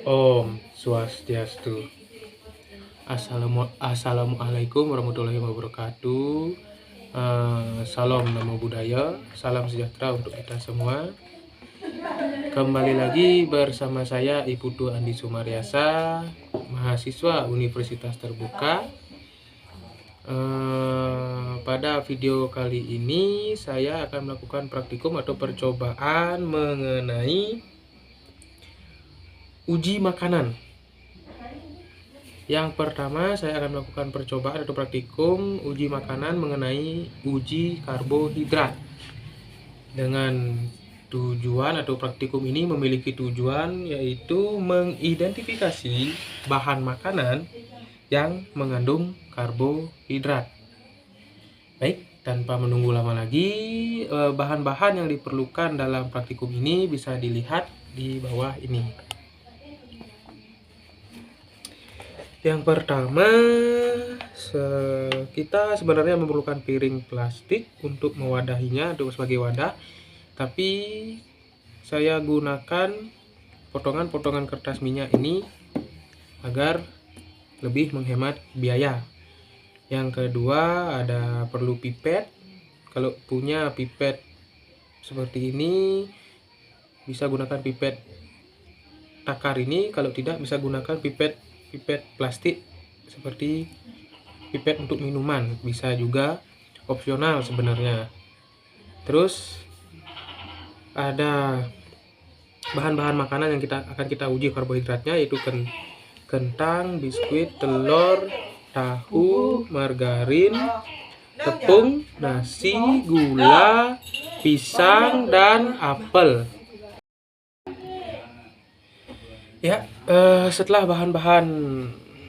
Om Swastiastu. Assalamualaikum warahmatullahi wabarakatuh. Salam namo buddhaya, salam sejahtera untuk kita semua. Kembali lagi bersama saya Iputu Andi Sumaryasa, mahasiswa Universitas Terbuka. Pada video kali ini saya akan melakukan praktikum atau percobaan mengenai uji makanan. Yang pertama saya akan melakukan percobaan atau praktikum uji makanan mengenai uji karbohidrat. Dengan tujuan atau praktikum ini memiliki tujuan yaitu mengidentifikasi bahan makanan yang mengandung karbohidrat. Baik, tanpa menunggu lama lagi, bahan-bahan yang diperlukan dalam praktikum ini bisa dilihat di bawah ini. Yang pertama, kita sebenarnya memerlukan piring plastik untuk mewadahinya, untuk sebagai wadah. Tapi saya gunakan potongan-potongan kertas minyak ini agar lebih menghemat biaya. Yang kedua, ada perlu pipet. Kalau punya pipet seperti ini, bisa gunakan pipet takar ini. Kalau tidak, bisa gunakan pipet plastik seperti pipet untuk minuman, bisa juga, opsional sebenarnya. Terus ada bahan-bahan makanan yang akan kita uji karbohidratnya, yaitu kentang, biskuit, telur, tahu, margarin, tepung, nasi, gula, pisang, dan apel. Ya, setelah bahan-bahan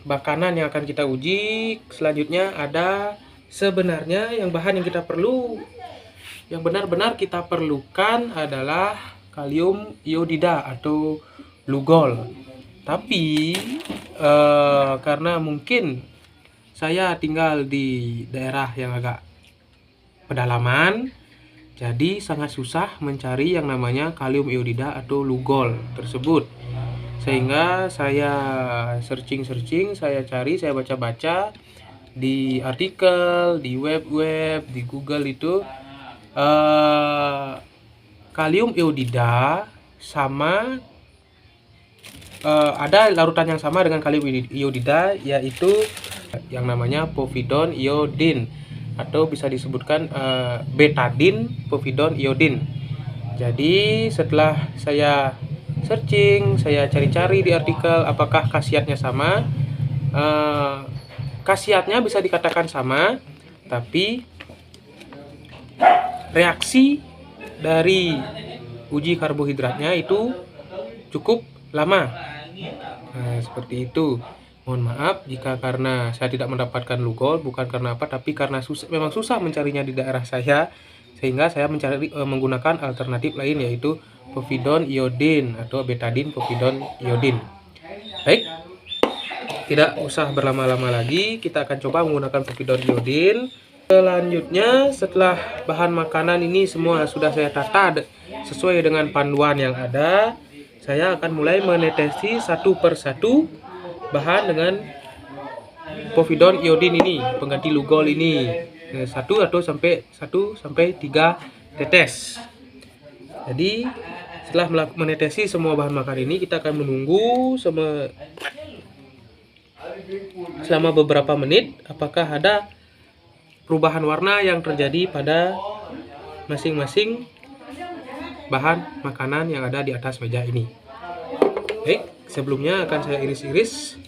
makanan yang akan kita uji, selanjutnya ada sebenarnya yang kita perlu, yang benar-benar kita perlukan adalah kalium iodida atau lugol. Tapi karena mungkin saya tinggal di daerah yang agak pedalaman, jadi sangat susah mencari yang namanya kalium iodida atau lugol tersebut. Sehingga saya searching, saya cari, saya baca-baca di artikel, di web, di Google itu, kalium iodida sama ada larutan yang sama dengan kalium iodida, yaitu yang namanya povidone iodine, atau bisa disebutkan betadine povidone iodine. Jadi setelah saya searching, saya cari-cari di artikel apakah khasiatnya sama. Khasiatnya bisa dikatakan sama, tapi reaksi dari uji karbohidratnya itu cukup lama. Nah, seperti itu. Mohon maaf jika karena saya tidak mendapatkan lugol, bukan karena apa, tapi karena memang susah mencarinya di daerah saya, sehingga saya menggunakan alternatif lain, yaitu povidone iodine atau betadine povidone iodine. Baik, tidak usah berlama-lama lagi, kita akan coba menggunakan povidone iodine. Selanjutnya, setelah bahan makanan ini semua sudah saya tata sesuai dengan panduan yang ada, saya akan mulai menetesi satu persatu bahan dengan povidone iodine ini, pengganti lugol ini, 1 sampai 3 tetes. Jadi setelah menetesi semua bahan makanan ini, kita akan menunggu selama beberapa menit apakah ada perubahan warna yang terjadi pada masing-masing bahan makanan yang ada di atas meja ini. Baik, sebelumnya akan saya iris-iris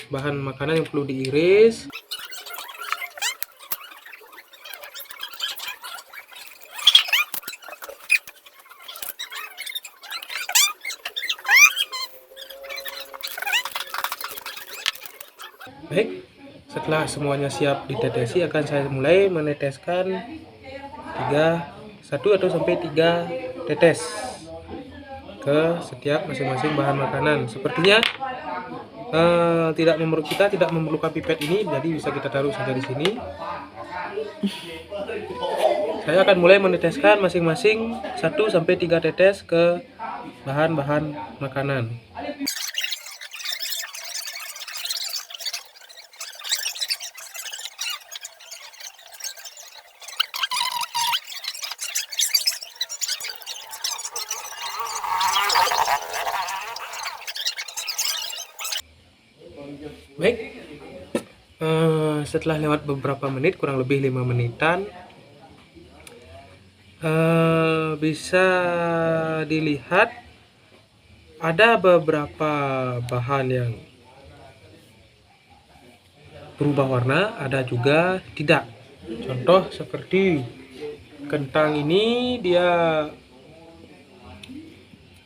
bahan makanan yang perlu diiris. Baik, setelah semuanya siap ditetesi, akan saya mulai meneteskan 1 atau sampai 3 tetes ke setiap masing-masing bahan makanan. Sepertinya kita tidak memerlukan pipet ini, jadi bisa kita taruh saja di sini. Saya akan mulai meneteskan masing-masing 1 sampai 3 tetes ke bahan-bahan makanan. Baik, setelah lewat beberapa menit, kurang lebih 5 menitan, bisa dilihat ada beberapa bahan yang berubah warna, ada juga tidak. Contoh seperti kentang ini, dia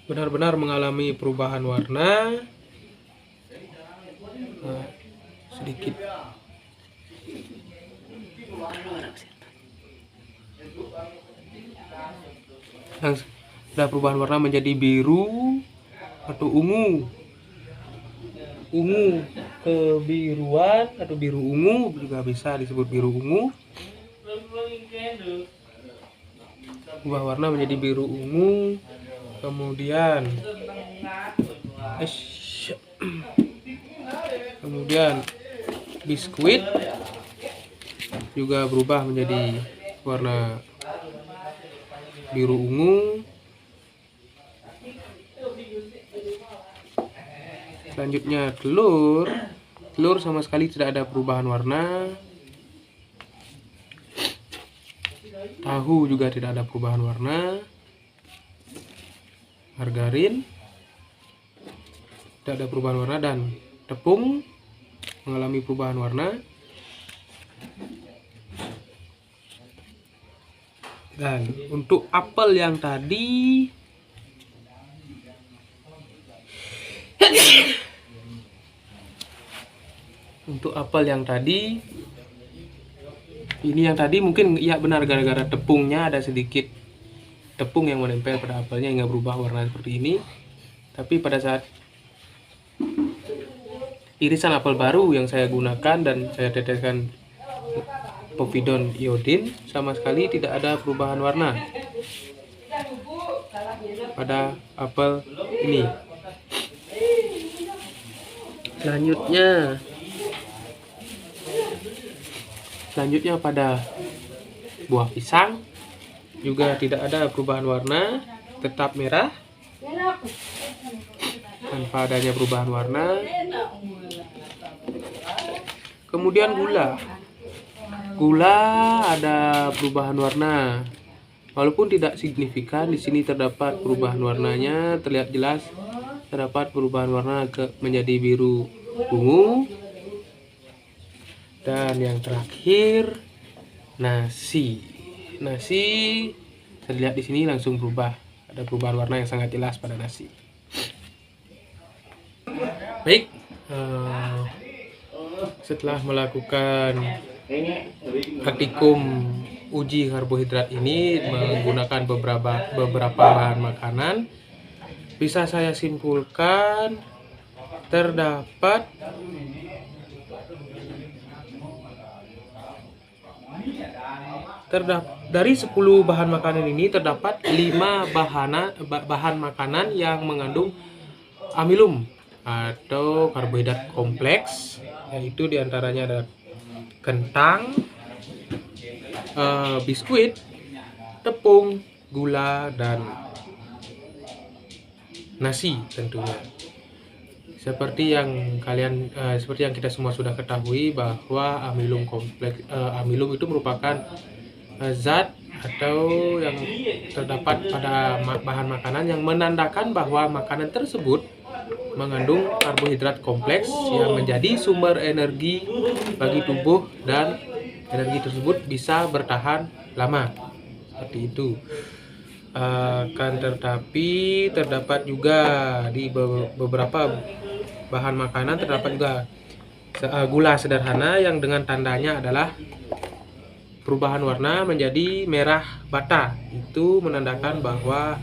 benar-benar mengalami perubahan warna. Sedikit ada perubahan warna menjadi biru atau ungu kebiruan atau biru ungu, juga bisa disebut biru ungu. Berubah warna menjadi biru ungu, kemudian biskuit juga berubah menjadi warna biru ungu. Selanjutnya telur sama sekali tidak ada perubahan warna. Tahu juga tidak ada perubahan warna. Margarin tidak ada perubahan warna, dan tepung mengalami perubahan warna. Dan untuk apel yang tadi, ini yang tadi mungkin ya benar, gara-gara tepungnya ada sedikit tepung yang menempel pada apelnya hingga berubah warna seperti ini. Tapi pada saat irisan apel baru yang saya gunakan dan saya teteskan povidon iodin, sama sekali tidak ada perubahan warna pada apel ini. Selanjutnya pada buah pisang juga tidak ada perubahan warna, tetap merah tanpa adanya perubahan warna. Kemudian gula ada perubahan warna, walaupun tidak signifikan. Di sini terdapat perubahan warnanya, terlihat jelas terdapat perubahan warna menjadi biru ungu. Dan yang terakhir, nasi terlihat di sini langsung berubah, ada perubahan warna yang sangat jelas pada nasi. Baik, setelah melakukan praktikum uji karbohidrat ini menggunakan beberapa bahan makanan, bisa saya simpulkan terdapat dari 10 bahan makanan ini terdapat 5 bahan makanan yang mengandung amilum atau karbohidrat kompleks, yaitu diantaranya ada kentang, biskuit, tepung, gula, dan nasi tentunya. Seperti yang kita semua sudah ketahui bahwa amilum itu merupakan zat atau yang terdapat pada bahan makanan yang menandakan bahwa makanan tersebut mengandung karbohidrat kompleks yang menjadi sumber energi bagi tubuh, dan energi tersebut bisa bertahan lama. Seperti itu. Tetapi terdapat juga di beberapa bahan makanan terdapat juga gula sederhana yang dengan tandanya adalah perubahan warna menjadi merah bata. Itu menandakan bahwa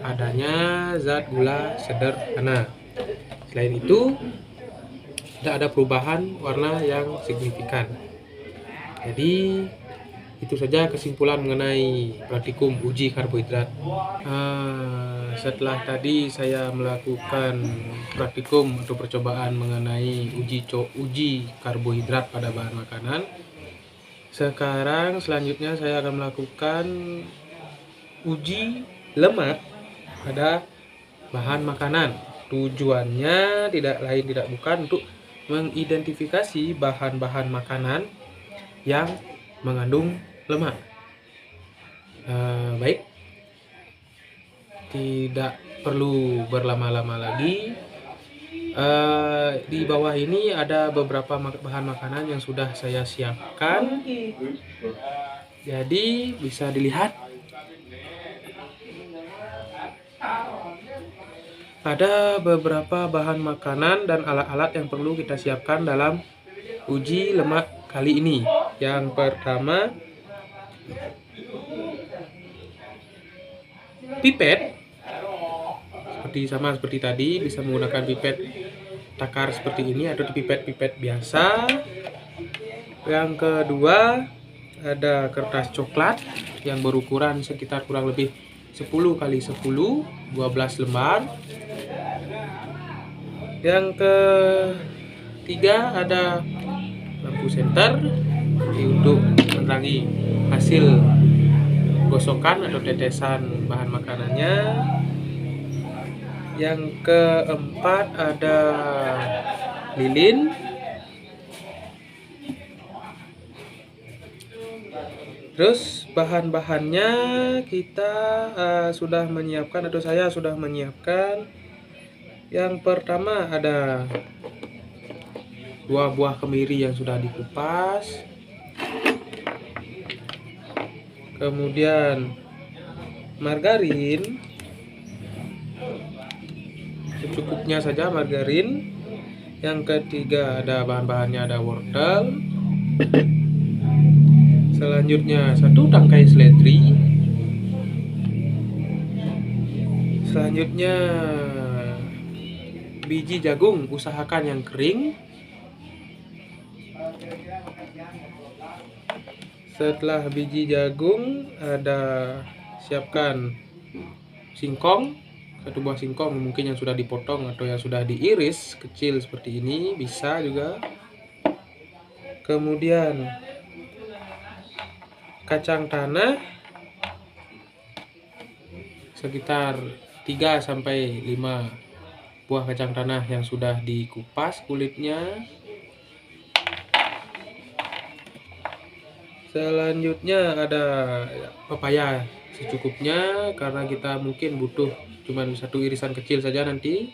adanya zat gula sederhana. Selain itu, tidak ada perubahan warna yang signifikan. Jadi itu saja kesimpulan mengenai praktikum uji karbohidrat. Setelah tadi saya melakukan praktikum atau percobaan mengenai uji karbohidrat pada bahan makanan, selanjutnya saya akan melakukan uji lemak pada bahan makanan. Tujuannya tidak lain tidak bukan untuk mengidentifikasi bahan-bahan makanan yang mengandung lemak. Baik, tidak perlu berlama-lama lagi. Di bawah ini ada beberapa bahan makanan yang sudah saya siapkan, jadi bisa dilihat. Ada beberapa bahan makanan dan alat-alat yang perlu kita siapkan dalam uji lemak kali ini. Yang pertama, pipet. Seperti tadi, bisa menggunakan pipet takar seperti ini atau pipet biasa. Yang kedua, ada kertas coklat yang berukuran sekitar kurang lebih 10 x 10, 12 lembar. Yang ketiga, ada lampu senter untuk menerangi hasil gosokan atau tetesan bahan makanannya. Yang keempat, ada lilin. Terus bahan-bahannya kita sudah menyiapkan, atau saya sudah menyiapkan. Yang pertama ada 2 buah kemiri yang sudah dikupas. Kemudian margarin, secukupnya saja margarin. Yang ketiga, ada bahan-bahannya, ada wortel. Selanjutnya 1 tangkai seledri. Selanjutnya biji jagung, usahakan yang kering. Setelah biji jagung, siapkan singkong, 1 buah singkong, mungkin yang sudah dipotong atau yang sudah diiris kecil seperti ini, bisa juga. Kemudian kacang tanah sekitar 3-5 buah kacang tanah yang sudah dikupas kulitnya. Selanjutnya ada pepaya secukupnya, karena kita mungkin butuh cuma 1 irisan kecil saja nanti.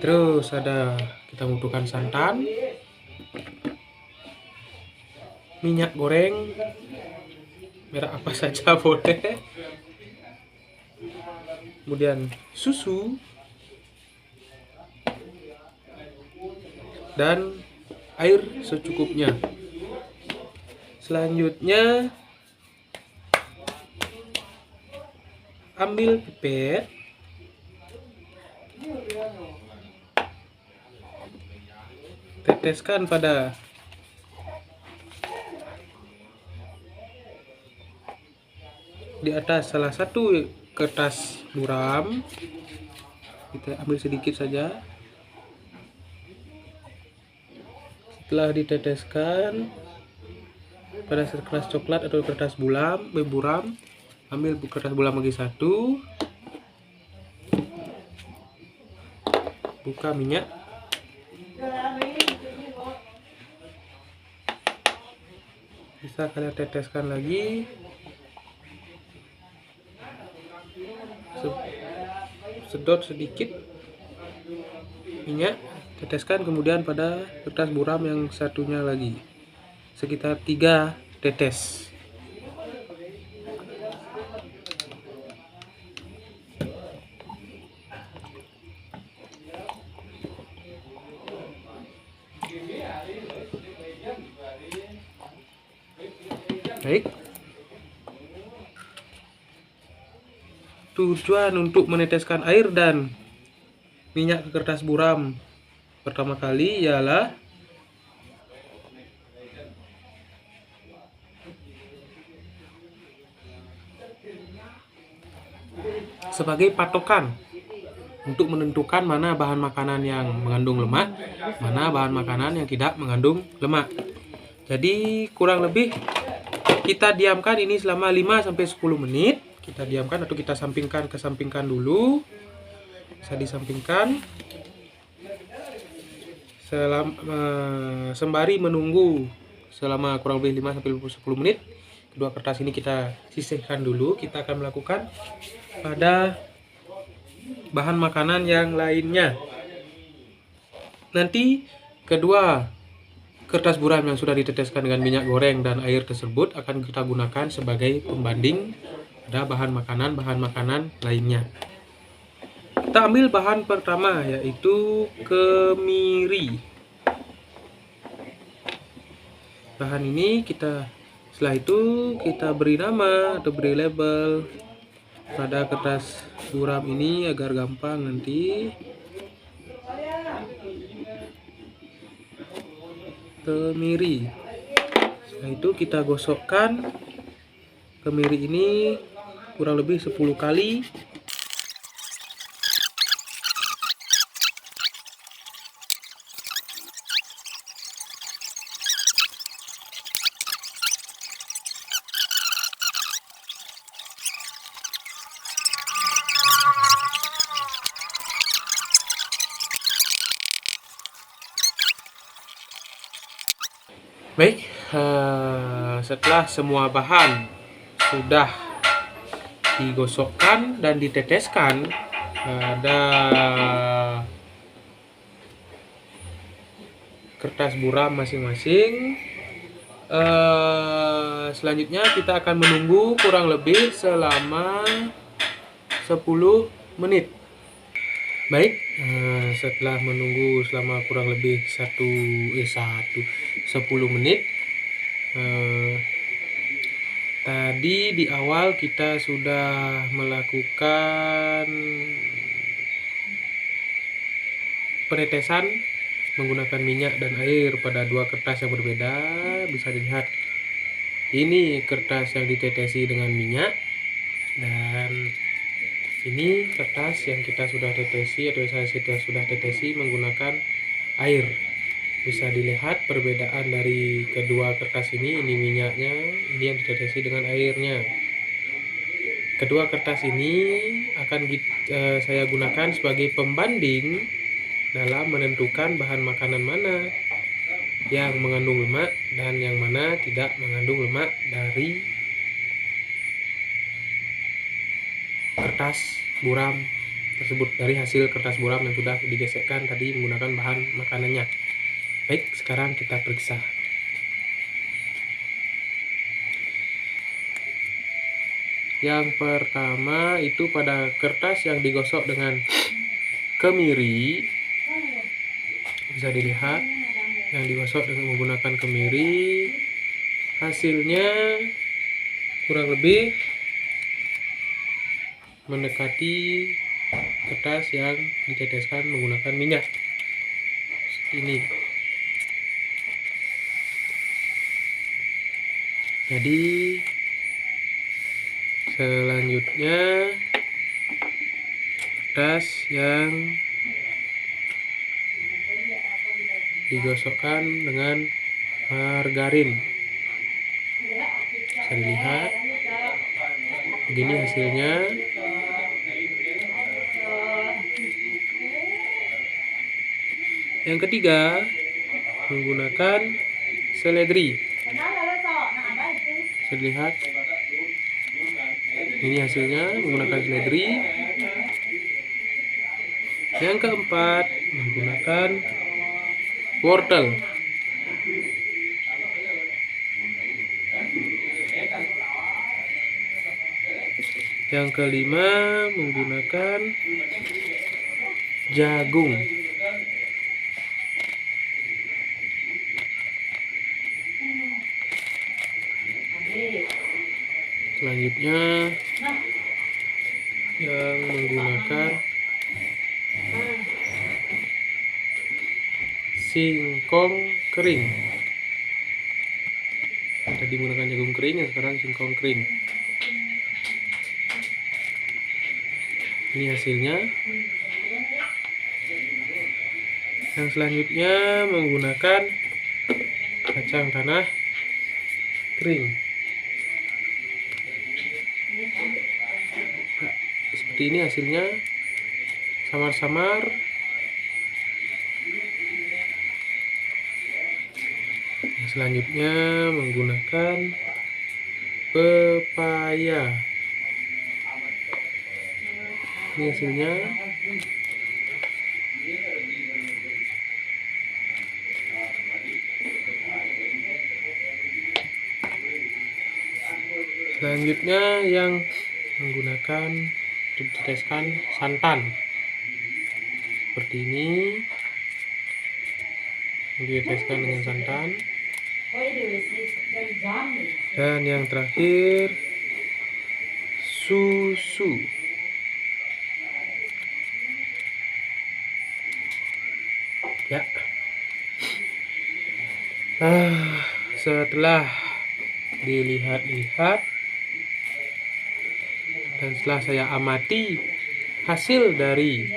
Terus kita membutuhkan santan, minyak goreng, merek apa saja boleh. Kemudian susu dan air secukupnya. Selanjutnya ambil pipet, teteskan pada di atas salah satu kertas buram. Kita ambil sedikit saja. Setelah diteteskan pada kertas coklat atau kertas buram, ambil kertas buram lagi 1. Buka minyak. Bisa kalian teteskan lagi. Sedot sedikit minyak, teteskan kemudian pada kertas buram yang satunya lagi, sekitar 3 tetes. Baik. Tujuan untuk meneteskan air dan minyak ke kertas buram pertama kali ialah sebagai patokan untuk menentukan mana bahan makanan yang mengandung lemak, mana bahan makanan yang tidak mengandung lemak. Jadi kurang lebih kita diamkan ini selama 5-10 menit. kita diamkan atau kita kesampingkan dulu. Bisa disampingkan sembari menunggu selama kurang lebih 5-10 menit. Kedua kertas ini kita sisihkan dulu. Kita akan melakukan pada bahan makanan yang lainnya. Nanti kedua kertas buram yang sudah diteteskan dengan minyak goreng dan air tersebut akan kita gunakan sebagai pembanding pada bahan makanan lainnya. Kita ambil bahan pertama, yaitu kemiri. Bahan ini setelah itu kita beri nama atau beri label pada kertas buram ini agar gampang nanti. Kemiri. Setelah itu kita gosokkan kemiri ini kurang lebih 10 kali. Baik, setelah semua bahan sudah digosokkan dan diteteskan pada kertas buram masing-masing, selanjutnya kita akan menunggu kurang lebih selama 10 menit. Baik, setelah menunggu selama kurang lebih 10 menit, tadi di awal kita sudah melakukan penetesan menggunakan minyak dan air pada dua kertas yang berbeda. Bisa dilihat, ini kertas yang ditetesi dengan minyak, dan ini kertas yang kita sudah tetesi atau saya sudah tetesi menggunakan air. Bisa dilihat perbedaan dari kedua kertas ini minyaknya, ini yang ditetesi dengan airnya. Kedua kertas ini akan saya gunakan sebagai pembanding dalam menentukan bahan makanan mana yang mengandung lemak dan yang mana tidak mengandung lemak dari kertas buram tersebut, dari hasil kertas buram yang sudah digesekkan tadi menggunakan bahan makanannya. Baik, sekarang kita periksa. Yang pertama itu pada kertas yang digosok dengan kemiri. Bisa dilihat yang digosok dengan menggunakan kemiri, hasilnya kurang lebih mendekati kertas yang diteteskan menggunakan minyak ini. Jadi selanjutnya kertas yang digosokkan dengan margarin. Bisa dilihat begini hasilnya. Yang ketiga menggunakan seledri. Bisa dilihat ini hasilnya menggunakan seledri. Yang keempat menggunakan wortel. Yang kelima menggunakan jagung. Selanjutnya yang menggunakan singkong kering. Tadi menggunakan jagung kering, yang sekarang singkong kering. Ini hasilnya. Yang selanjutnya menggunakan kacang tanah kering. seperti ini hasilnya, samar-samar. Selanjutnya menggunakan pepaya. Ini hasilnya. Selanjutnya yang menggunakan diteteskan santan seperti ini, diteteskan dengan santan. Dan yang terakhir susu. Ya. Setelah dilihat-lihat dan setelah saya amati hasil dari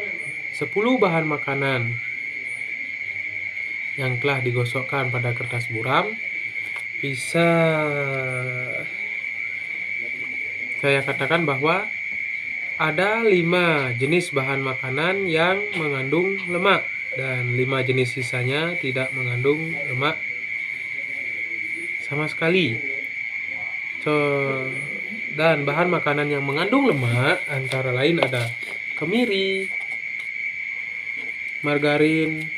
10 bahan makanan yang telah digosokkan pada kertas buram, bisa saya katakan bahwa ada 5 jenis bahan makanan yang mengandung lemak dan 5 jenis sisanya tidak mengandung lemak sama sekali. Dan bahan makanan yang mengandung lemak antara lain ada kemiri, margarin,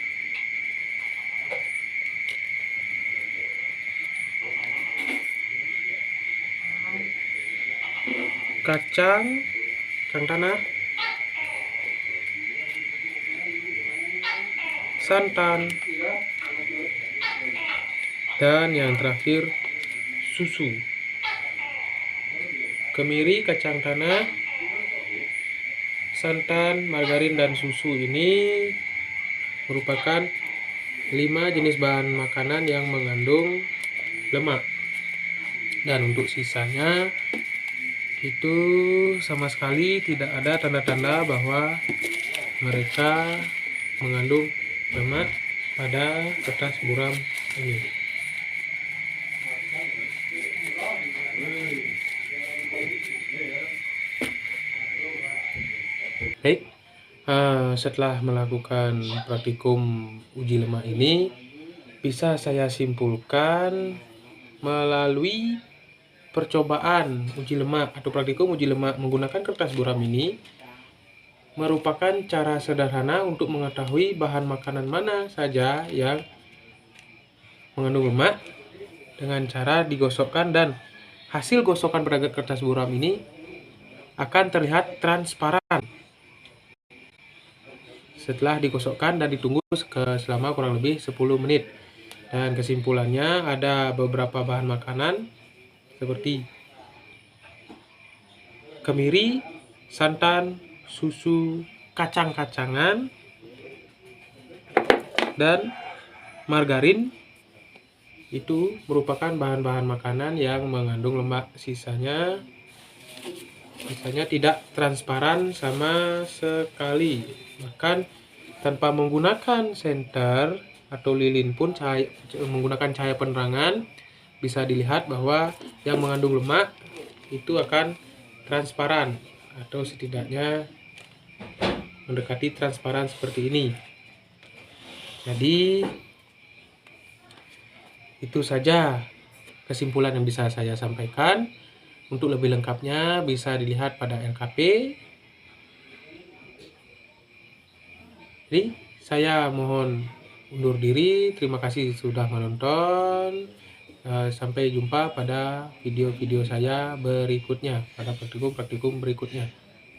kacang tanah, santan, dan yang terakhir susu. Kemiri, kacang tanah, santan, margarin, dan susu ini merupakan 5 jenis bahan makanan yang mengandung lemak. Dan untuk sisanya itu sama sekali tidak ada tanda-tanda bahwa mereka mengandung lemak pada kertas buram ini. Baik, setelah melakukan praktikum uji lemak ini, bisa saya simpulkan melalui percobaan uji lemak atau praktikum uji lemak menggunakan kertas buram ini merupakan cara sederhana untuk mengetahui bahan makanan mana saja yang mengandung lemak dengan cara digosokkan, dan hasil gosokan pada kertas buram ini akan terlihat transparan setelah digosokkan dan ditunggu selama kurang lebih 10 menit. Dan kesimpulannya ada beberapa bahan makanan seperti kemiri, santan, susu, kacang-kacangan, dan margarin itu merupakan bahan-bahan makanan yang mengandung lemak. Sisanya tidak transparan sama sekali. Bahkan tanpa menggunakan senter atau lilin pun, menggunakan cahaya penerangan, bisa dilihat bahwa yang mengandung lemak itu akan transparan atau setidaknya mendekati transparan seperti ini. Jadi itu saja kesimpulan yang bisa saya sampaikan. Untuk lebih lengkapnya bisa dilihat pada LKP. Jadi saya mohon undur diri. Terima kasih sudah menonton. Sampai jumpa pada video-video saya berikutnya, pada praktikum berikutnya.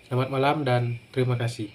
Selamat malam dan terima kasih.